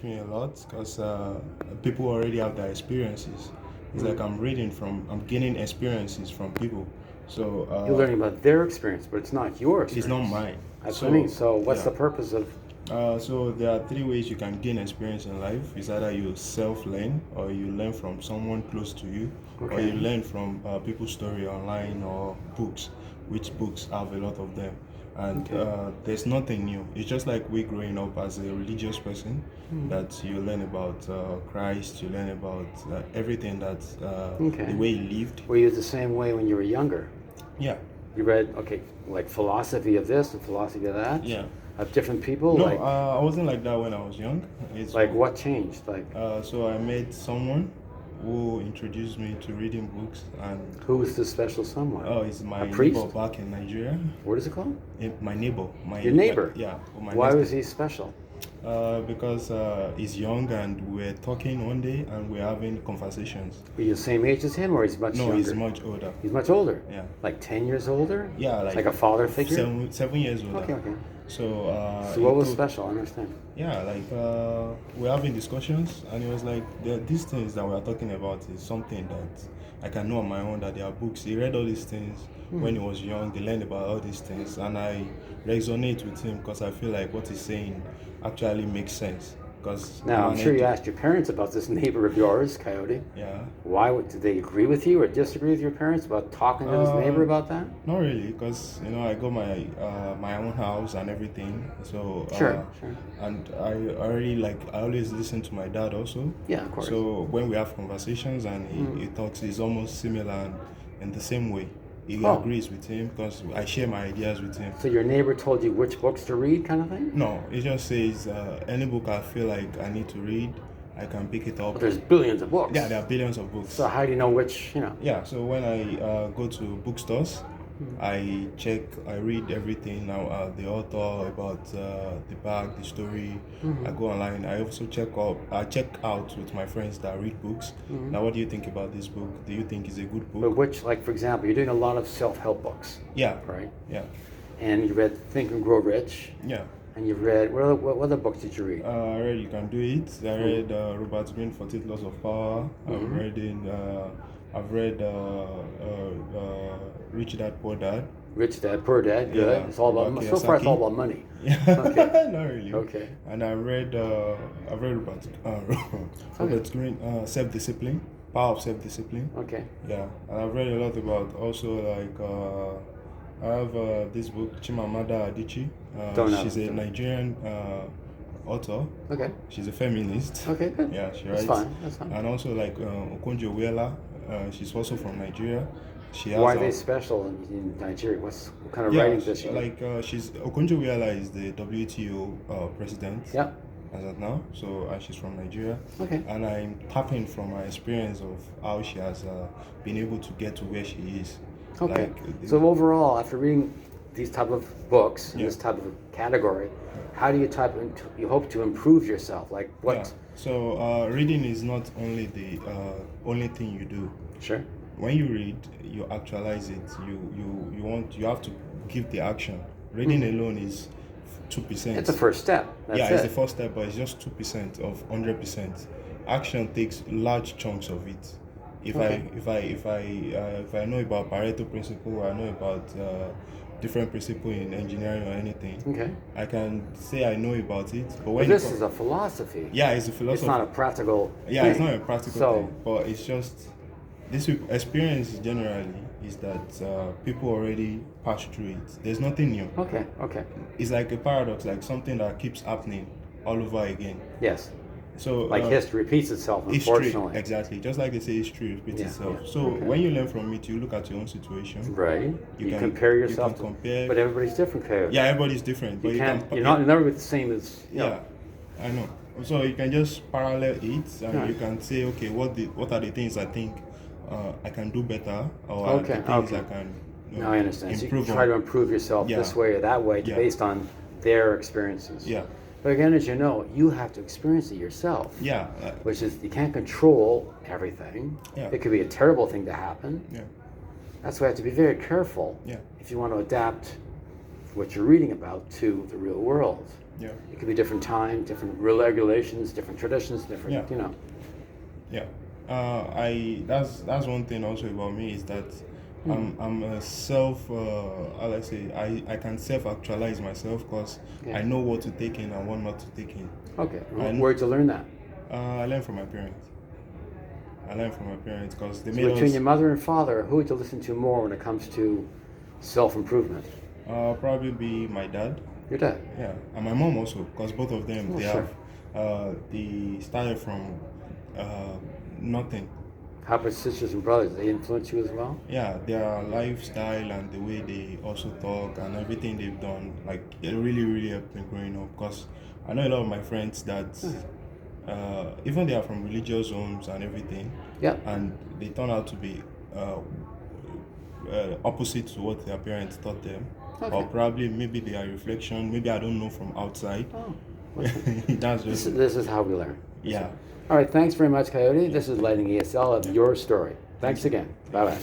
me a lot because people already have their experiences. It's like I'm gaining experiences from people. So You're learning about their experience, but it's not your it's experience. not mine. That's what I mean. So what's yeah. the purpose of? So there are three ways you can gain experience in life. It's either you self-learn, or you learn from someone close to you, or you learn from people's story online or books, which books have a lot of them. And there's nothing new. It's just like we growing up as a religious person, that you learn about Christ, you learn about everything that the way he lived. Were you the same way when you were younger? Yeah. You read, like philosophy of this and philosophy of that? Yeah. Of different people? No, I wasn't like that when I was young. It's like what changed? So I met someone who introduced me to reading books, and who was this special someone? oh, it's my priest? neighbor back in Nigeria. What is it called? My neighbor. Your neighbor? Yeah. Why was he special? Because he's young, and we're talking one day and we're having conversations. Were you the same age as him, or he's much younger? No, he's much older. He's much older? Yeah. Like 10 years older? Yeah, like a father figure? 7 years older. Okay. So what was special? I understand. Yeah, like we're having discussions, and it was like these things that we're talking about is something that I can know on my own, that there are books. He read all these things when he was young. They learned about all these things, and I resonate with him because I feel like what he's saying actually makes sense. Now, I'm sure you asked your parents about this neighbor of yours, Kayode. Yeah. Did they agree with you or disagree with your parents about talking to this neighbor about that? Not really, because I got my own house and everything. So sure. And I always listen to my dad also. Yeah, of course. So when we have conversations and he talks, it's almost similar and in the same way. He agrees with him because I share my ideas with him. So your neighbor told you which books to read, kind of thing? No, he just says any book I feel like I need to read, I can pick it up. But there's billions of books. Yeah, there are billions of books. So how do you know which, Yeah, so when I go to bookstores, I read everything now, the author, about the bag, the story. I go online. I also check out with my friends that read books. Now, what do you think about this book? Do you think it's a good book? But which, like for example, you're doing a lot of self-help books. Yeah. Right? Yeah. And you read Think and Grow Rich. Yeah. And you've read, what other books did you read? I read You Can Do It. I read Robert Greene, 48 Laws of Power. I've read Rich Dad Poor Dad. Rich Dad Poor Dad, good. Yeah. It's all about money. So far, it's all about money. Yeah. Okay. Not really. Okay. And I've read Robert Greene, Self-Discipline, Power of Self-Discipline. Okay. Yeah, and I've read a lot about also I have this book, Chimamanda Adichie. She's a Nigerian author. Okay. She's a feminist. Okay, good. Yeah, she writes. That's fine. And also Okonjo-Iweala, she's also from Nigeria. Why are they special in Nigeria? What kind of writing does she do? Okonjo-Iweala is the WTO president. Yeah. As of now, and she's from Nigeria. Okay. And I'm tapping from my experience of how she has been able to get to where she is. Okay. So overall, after reading these type of books in this type of category, how do you hope to improve yourself? Like what? Yeah. So reading is not only the only thing you do. Sure. When you read, you actualize it. You have to give the action. Reading alone is 2%. It's the first step. It's the first step, but it's just 2% of 100%. Action takes large chunks of it. If I know about Pareto principle, I know about different principle in engineering or anything. Okay. I can say I know about it, but this is a philosophy. Yeah, it's a philosophy. It's not a practical. Yeah, thing. It's not a practical thing, but it's just this experience generally is that people already pass through it. There's nothing new. Okay. It's like a paradox, like something that keeps happening all over again. Yes. So history repeats itself, unfortunately. History, exactly. Just like they say, history repeats itself. Yeah. So when you learn from it, you look at your own situation. Right. You can compare yourself. You can compare. But everybody's different, Kayode. Yeah, everybody's different. But you're never the same as. Yeah, I know. So you can just parallel it, and you can say, okay, what are the things I think I can do better, or the things I can. Now I understand. So you try to improve yourself this way or that way based on their experiences. Yeah. But again, as you know, you have to experience it yourself. Yeah. Which is, you can't control everything. Yeah. It could be a terrible thing to happen. Yeah. That's why you have to be very careful if you want to adapt what you're reading about to the real world. Yeah. It could be different time, different regulations, different traditions, different, Yeah. you know. Yeah. That's one thing also about me is that I'm a self how do I say, I can self actualize myself because Yeah. I know what to take in and what not to take in. Okay. And Where'd you learn that? I learned from my parents. Because they So made between us your mother and father, who would you listen to more when it comes to self-improvement? probably be my dad. Your dad. Yeah, and my mom also, because both of them Oh, they sure. have they started from nothing. How about sisters and brothers? They influence you as well? Yeah, their lifestyle and the way they also talk and everything they've done, like it really helped me growing up. Because I know a lot of my friends that even they are from religious homes and everything, Yeah. and they turn out to be opposite to what their parents taught them. Okay. Or probably maybe they are reflection, maybe I don't know from outside. Oh. That's just This is how we learn. yeah. All right. Thanks very much, Kayode. This is Lighting ESL of Your Story. Thanks again. Bye-bye.